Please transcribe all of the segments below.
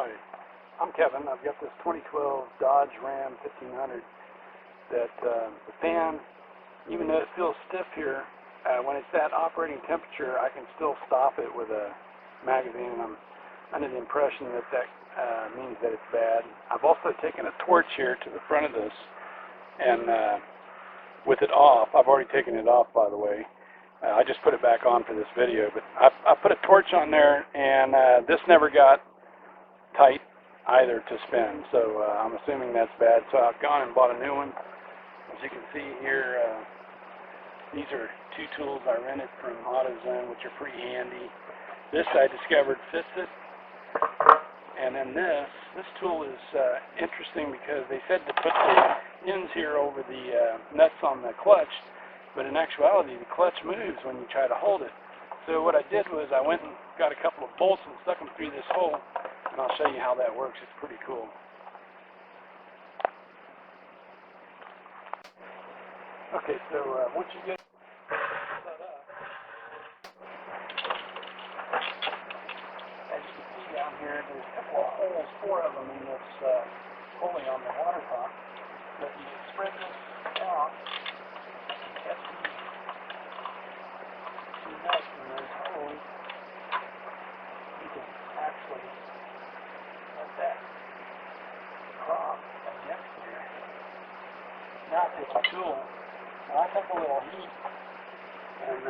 Hi, I'm Kevin. I've got this 2012 Dodge Ram 1500 that the fan, even though it feels stiff here, when it's at operating temperature, I can still stop it with a magazine, and I'm under the impression that means that it's bad. I've also taken a torch here to the front of this, and with it off, I've already taken it off, by the way. I just put it back on for this video, but I put a torch on there, and this never got tight either to spin, so I'm assuming that's bad. So I've gone and bought a new one. As you can see here, these are two tools I rented from AutoZone, which are pretty handy. This I discovered fits it, and then this tool is interesting because they said to put the ends here over the nuts on the clutch, but in actuality the clutch moves when you try to hold it. So what I did was I went and got a couple of bolts and stuck them through this hole, and I'll show you how that works. It's pretty cool. Okay, so once you get set up, as you can see down here, there's a couple of holes, 4 of them in this pulley on the water top. But you spread this out, catch these nuts in those holes, you can actually let that cross against here. Now take the tool. Now I took a little heat, and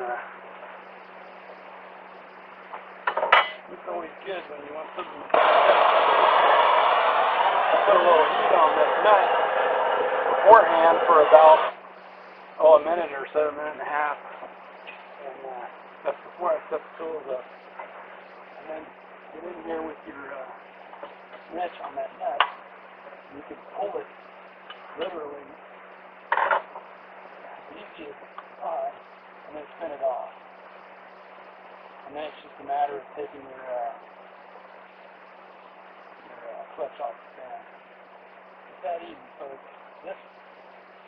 it's always good when you want something. I put a little heat on this nut beforehand for about a minute or so, a minute and a half, and that's before I set the tools up. And then get in here with your wrench on that nut. You can pull it literally as easy as possible, and then spin it off. And then it's just a matter of taking your clutch off the fan. It's that easy. So this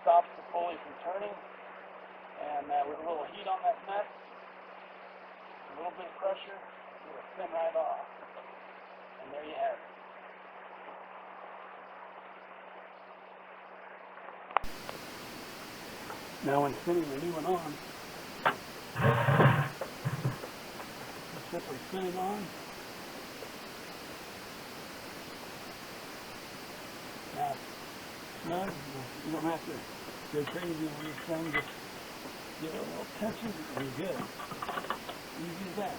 stops the pulley from turning, and with a little heat on that nut, a little bit of pressure, it'll spin right off. And there you have it. Now when spinning the new one on, just simply spin it on. Now it's snug. You don't have to go crazy on this thing. Just give it a little tension and you're good. Easy as that.